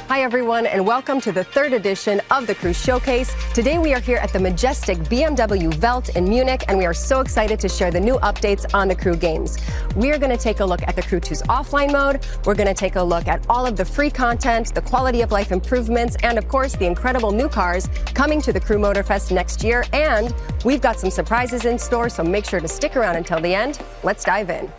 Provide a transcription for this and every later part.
Hi, everyone, and welcome to the third edition of the Crew Showcase. Today, we are here at the majestic BMW Welt in Munich, and we are so excited to share the new updates on the Crew games. We are going to take a look at the Crew 2's offline mode. We're going to take a look at all of the free content, the quality of life improvements, and of course, the incredible new cars coming to the Crew Motorfest next year. And we've got some surprises in store, so make sure to stick around until the end. Let's dive in.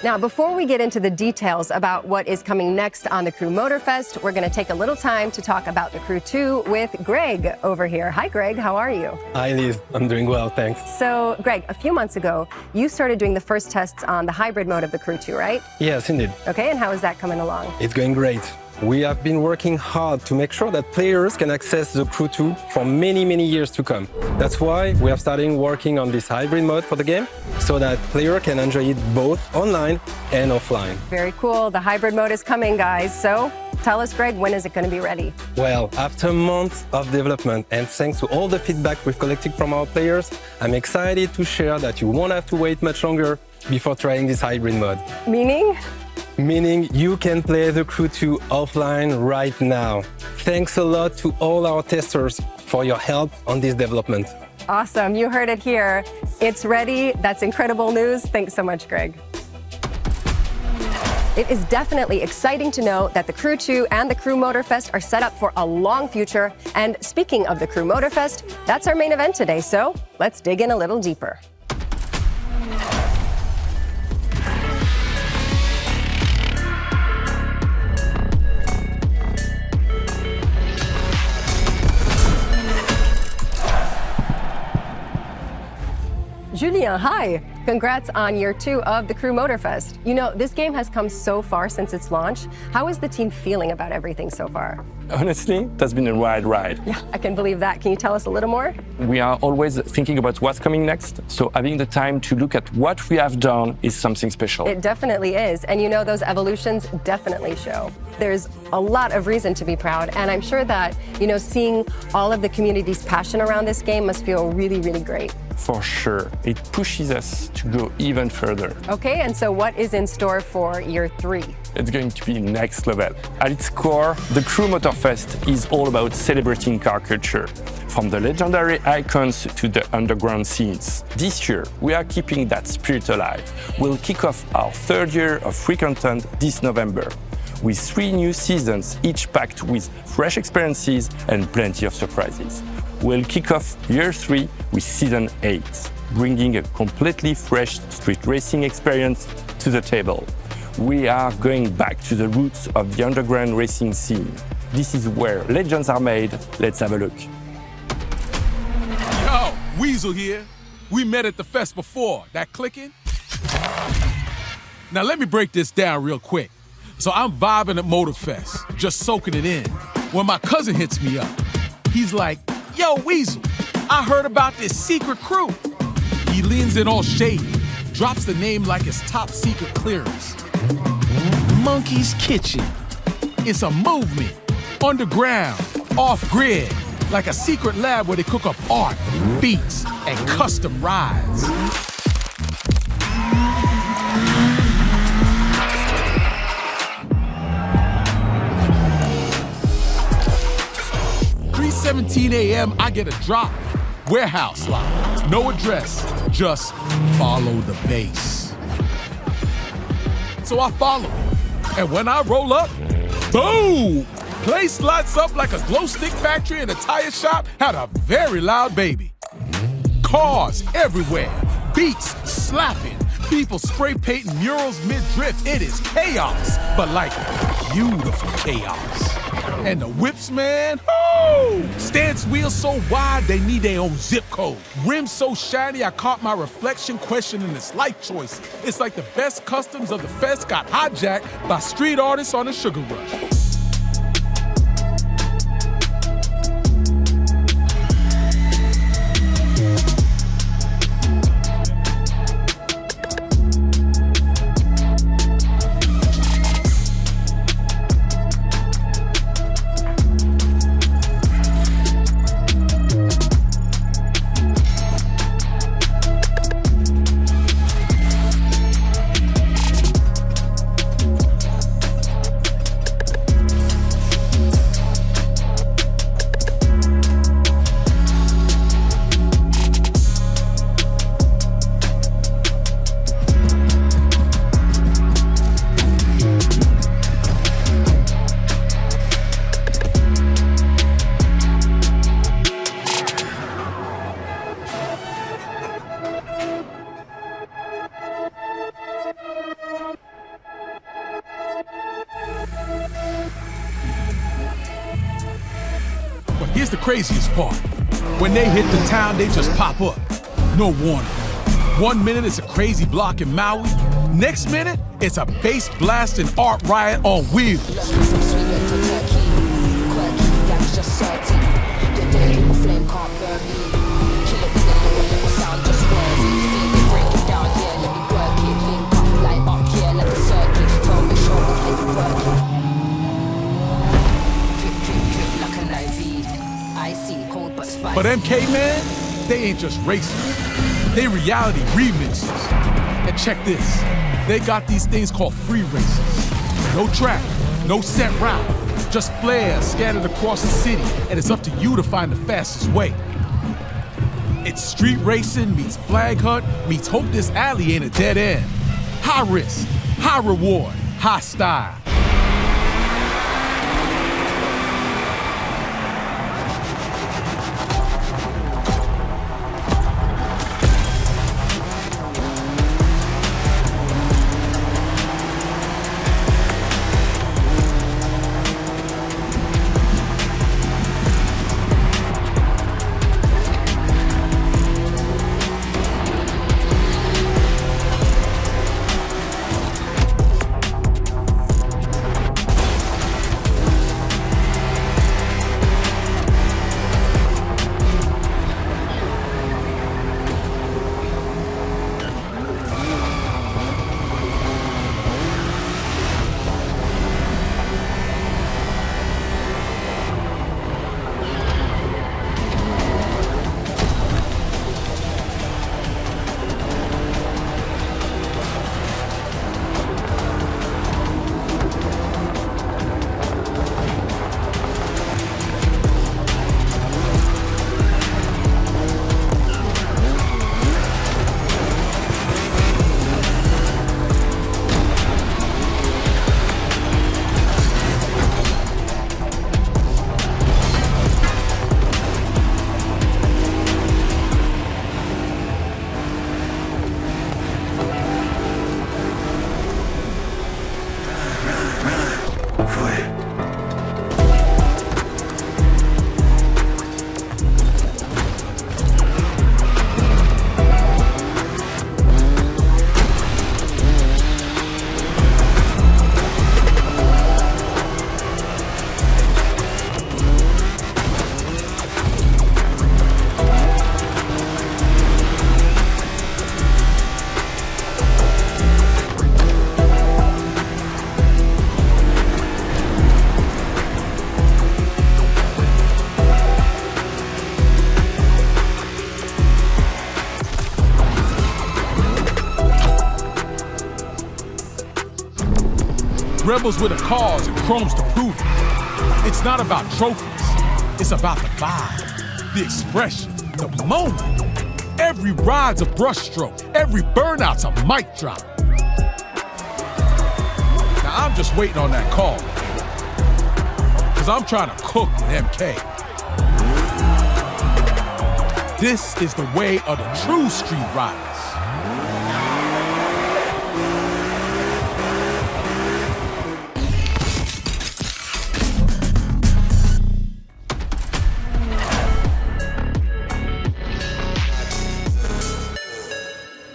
Now, before we get into the details about what is coming next on the Crew Motorfest, we're going to take a little time to talk about the Crew 2 with Greg over here. Hi, Greg. How are you? Hi, Liz. I'm doing well, thanks. So, Greg, a few months ago, you started doing the first tests on the hybrid mode of the Crew 2, right? Yes, indeed. Okay, and how is that coming along? It's going great. We have been working hard to make sure that players can access the Crew 2 for many, many years to come. That's why we are starting working on this hybrid mode for the game, so that players can enjoy it both online and offline. Very cool. The hybrid mode is coming, guys. So tell us, Greg, when is it going to be ready? Well, after months of development and thanks to all the feedback we've collected from our players, I'm excited to share that you won't have to wait much longer before trying this hybrid mode. Meaning? Meaning you can play the Crew 2 offline right now. Thanks a lot to all our testers for your help on this development. Awesome. You heard it here. It's ready. That's incredible news. Thanks so much, Greg. It is definitely exciting to know that the Crew 2 and the Crew Motorfest are set up for a long future. And speaking of the Crew Motorfest, that's our main event today. So let's dig in a little deeper. Julien, hi. Congrats on year 2 of the Crew Motorfest. You know, this game has come so far since its launch. How is the team feeling about everything so far? Honestly, it has been a wild ride. Yeah, I can believe that. Can you tell us a little more? We are always thinking about what's coming next, so having the time to look at what we have done is something special. It definitely is, and you know, those evolutions definitely show. There's a lot of reason to be proud, and I'm sure that, you know, seeing all of the community's passion around this game must feel really, really great. For sure. It pushes us to go even further. Okay, and so what is in store for year 3? It's going to be next level. At its core, the Crew Motorfest is all about celebrating car culture, from the legendary icons to the underground scenes. This year, we are keeping that spirit alive. We'll kick off our 3rd year of free content this November, with 3 new seasons, each packed with fresh experiences and plenty of surprises. We'll kick off year 3 with season 8, bringing a completely fresh street racing experience to the table. We are going back to the roots of the underground racing scene. This is where legends are made. Let's have a look. Yo, Weasel here. We met at the fest before. That clicking? Now let me break this down real quick. So I'm vibing at Motorfest, just soaking it in, when my cousin hits me up. He's like, yo, Weasel, I heard about this secret crew. He leans in all shady, drops the name like it's top secret clearance. Monkey's Kitchen. It's a movement, underground, off-grid, like a secret lab where they cook up art, beats, and custom rides. $3:17 a.m., I get a drop. Warehouse lock. No address. Just follow the base. So I follow it. And when I roll up, boom! Place lights up like a glow stick factory and a tire shop had a very loud baby. Cars everywhere. Beats slapping. People spray painting murals mid-drift. It is chaos, but like beautiful chaos. And the whips, man, oh! Stance wheels so wide, they need their own zip code. Rims so shiny, I caught my reflection questioning its life choice. It's like the best customs of the fest got hijacked by street artists on a sugar rush. Here's the craziest part. When they hit the town, they just pop up. No warning. 1 minute it's a crazy block in Maui. Next minute, it's a bass blasting art riot on wheels. But MK, man, they ain't just racers. They reality remixes. And check this. They got these things called free races. No track, no set route. Just flares scattered across the city, and it's up to you to find the fastest way. It's street racing meets flag hunt meets hope this alley ain't a dead end. High risk, high reward, high style. Rebels with the cars and chromes to prove it. It's not about trophies. It's about the vibe, the expression, the moment. Every ride's a brushstroke. Every burnout's a mic drop. Now I'm just waiting on that call. Cause I'm trying to cook with MK. This is the way of the true street riders.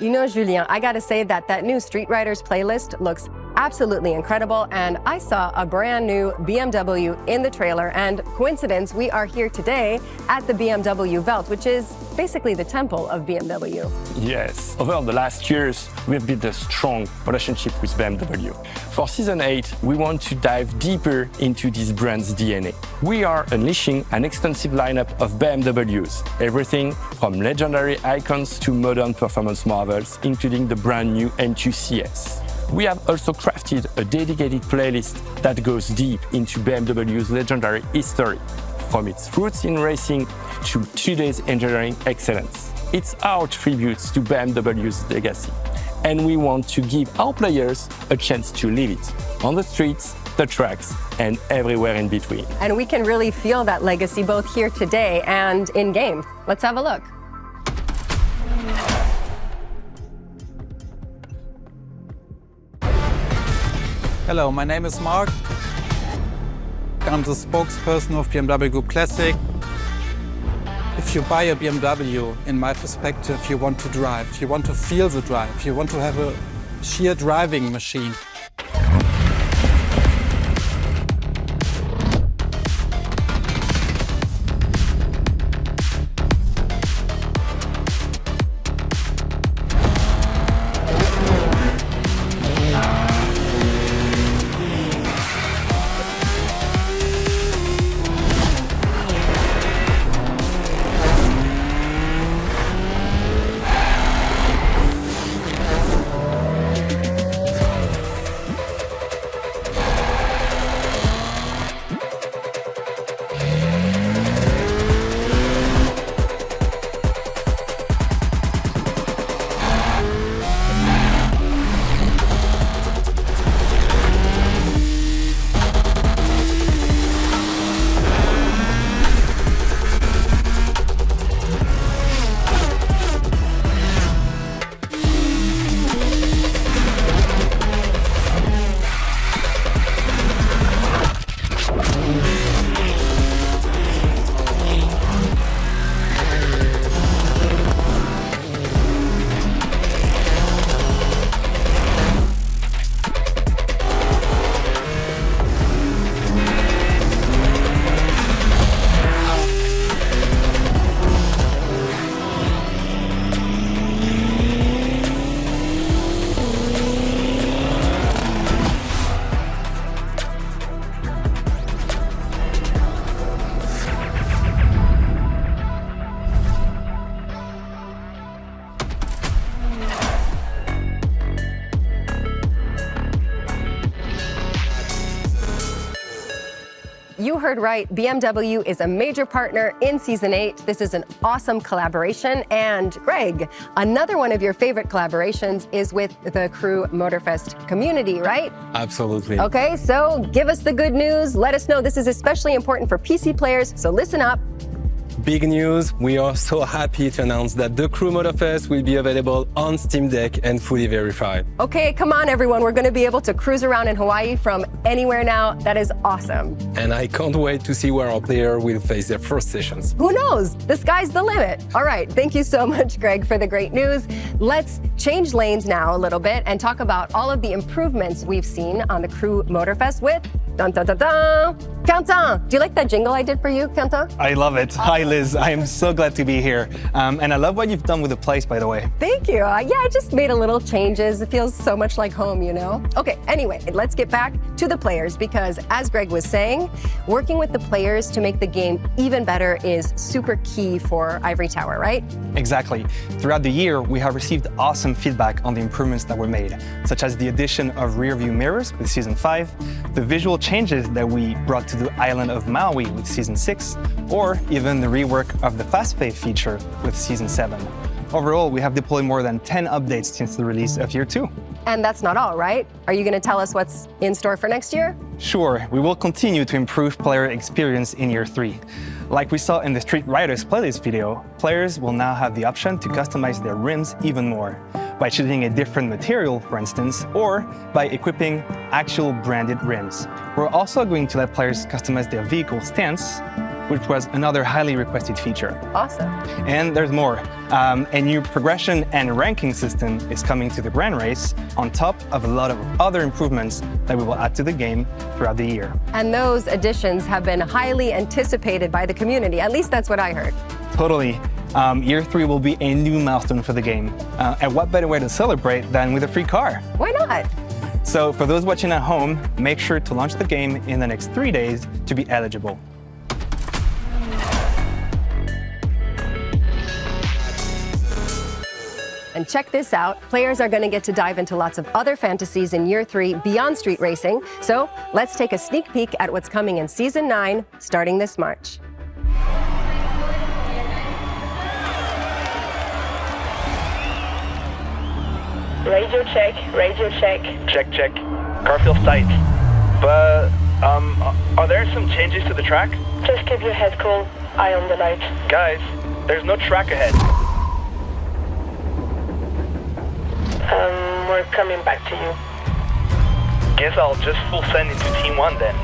You know, Julien, I gotta say that new Street Riders playlist looks absolutely incredible, and I saw a brand new BMW in the trailer, and coincidence, we are here today at the BMW Welt, which is basically the temple of BMW. Yes, over the last years, we've built a strong relationship with BMW. For Season 8, we want to dive deeper into this brand's DNA. We are unleashing an extensive lineup of BMWs, everything from legendary icons to modern performance marvels, including the brand new M2 CS. We have also crafted a dedicated playlist that goes deep into BMW's legendary history, from its roots in racing to today's engineering excellence. It's our tribute to BMW's legacy, and we want to give our players a chance to live it on the streets, the tracks, and everywhere in between. And we can really feel that legacy both here today and in-game. Let's have a look. Hello, my name is Mark. I'm the spokesperson of BMW Group Classic. If you buy a BMW, in my perspective, you want to drive, you want to feel the drive, you want to have a sheer driving machine. You heard right, BMW is a major partner in Season 8. This is an awesome collaboration. And Greg, another one of your favorite collaborations is with the Crew Motorfest community, right? Absolutely. Okay, so give us the good news. Let us know this is especially important for PC players, so listen up. Big news, we are so happy to announce that the Crew Motorfest will be available on Steam Deck and fully verified. Okay, come on everyone, we're gonna be able to cruise around in Hawaii from anywhere now. That is awesome. And I can't wait to see where our player will face their first sessions. Who knows? The sky's the limit. All right, thank you so much, Greg, for the great news. Let's change lanes now a little bit and talk about all of the improvements we've seen on the Crew Motorfest with Quentin. Do you like that jingle I did for you, Quentin? I love it. Hi, Liz. I am so glad to be here. And I love what you've done with the place, by the way. Thank you. Yeah, I just made a little changes. It feels so much like home, you know? Okay, anyway, let's get back to the players because as Greg was saying, working with the players to make the game even better is super key for Ivory Tower, right? Exactly. Throughout the year, we have received awesome feedback on the improvements that were made, such as the addition of rear-view mirrors with Season 5, the visual changes that we brought to the island of Maui with Season 6, or even the rework of the Fast Pay feature with Season 7. Overall, we have deployed more than 10 updates since the release of Year 2. And that's not all, right? Are you going to tell us what's in store for next year? Sure, we will continue to improve player experience in Year 3. Like we saw in the Street Riders playlist video, players will now have the option to customize their rims even more, by choosing a different material, for instance, or by equipping actual branded rims. We're also going to let players customize their vehicle stance, which was another highly requested feature. Awesome. And there's more. A new progression and ranking system is coming to the Grand Race, on top of a lot of other improvements that we will add to the game throughout the year. And those additions have been highly anticipated by the community. At least that's what I heard. Totally. Year 3 will be a new milestone for the game. And what better way to celebrate than with a free car? Why not? So for those watching at home, make sure to launch the game in the next 3 days to be eligible. And check this out, players are going to get to dive into lots of other fantasies in Year 3 beyond street racing. So let's take a sneak peek at what's coming in Season 9, starting this March. Radio check, radio check. Check, check. Car feels tight. But, are there some changes to the track? Just keep your head cool, eye on the light. Guys, there's no track ahead. We're coming back to you. Guess I'll just full send into Team 1 then.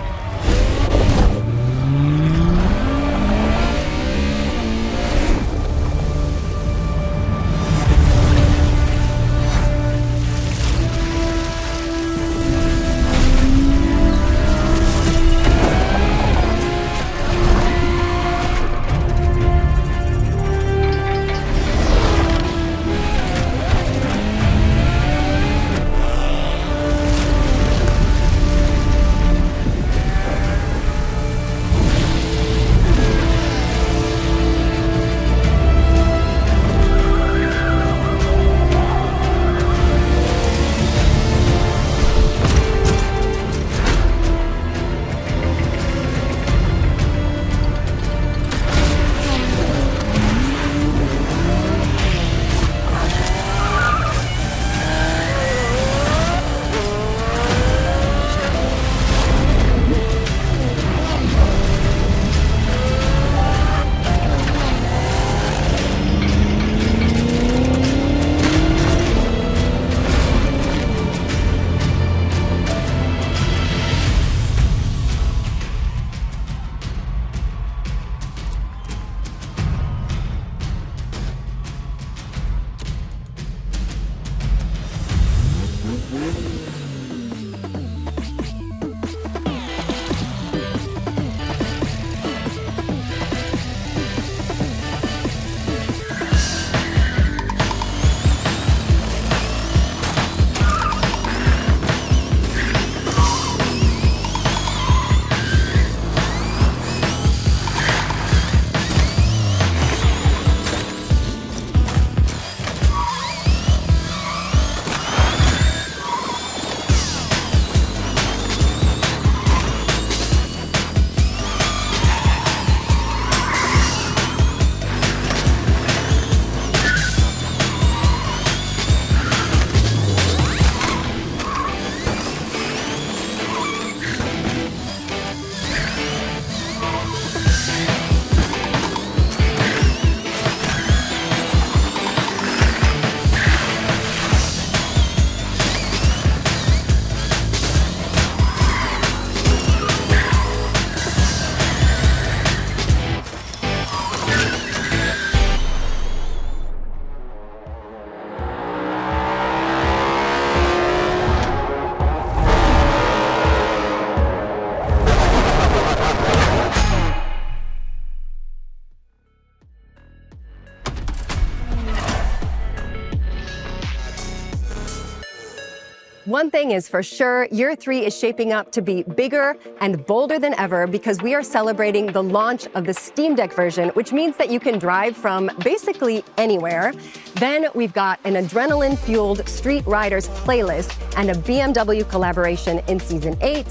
One thing is for sure, year 3 is shaping up to be bigger and bolder than ever because we are celebrating the launch of the Steam Deck version, which means that you can drive from basically anywhere. Then we've got an adrenaline-fueled Street Riders playlist and a BMW collaboration in Season 8.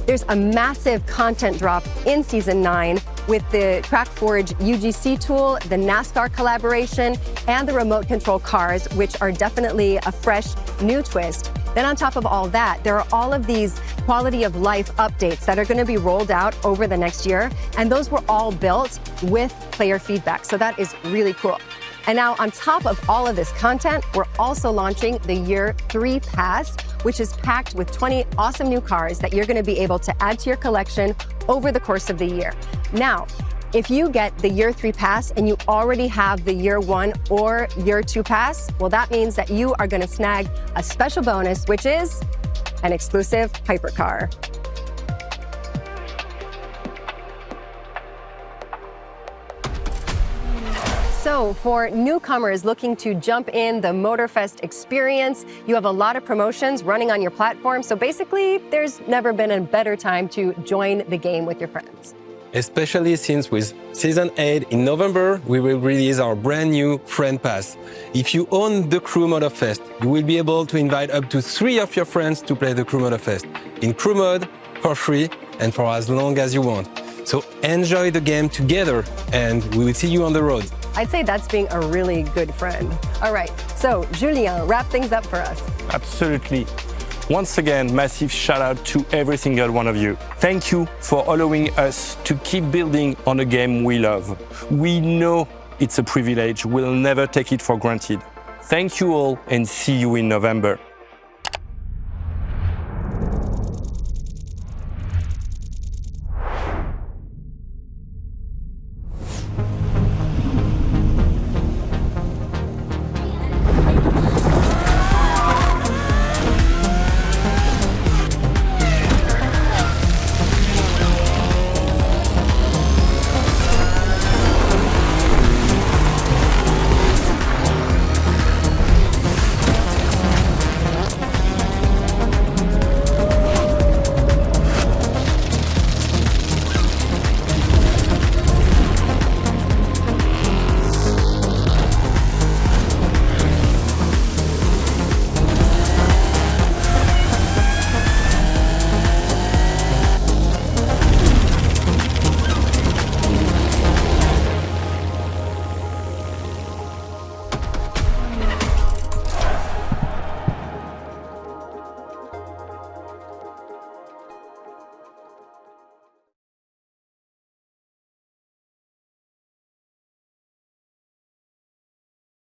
There's a massive content drop in Season 9 with the TrackForge UGC tool, the NASCAR collaboration, and the remote control cars, which are definitely a fresh new twist. Then on top of all that, there are all of these quality of life updates that are going to be rolled out over the next year, and those were all built with player feedback, so that is really cool. And now on top of all of this content, we're also launching the Year 3 Pass, which is packed with 20 awesome new cars that you're going to be able to add to your collection over the course of the year. Now, if you get the Year 3 Pass and you already have the Year 1 or Year 2 Pass, well, that means that you are going to snag a special bonus, which is an exclusive hypercar. So for newcomers looking to jump in the Motorfest experience, you have a lot of promotions running on your platform. So basically, there's never been a better time to join the game with your friends. Especially since with Season 8 in November, we will release our brand new Friend Pass. If you own the Crew Motorfest, you will be able to invite up to 3 of your friends to play the Crew Motorfest in Crew Mode for free and for as long as you want. So enjoy the game together and we will see you on the road. I'd say that's being a really good friend. All right, so Julien, wrap things up for us. Absolutely. Once again, massive shout out to every single one of you. Thank you for allowing us to keep building on a game we love. We know it's a privilege. We'll never take it for granted. Thank you all and see you in November.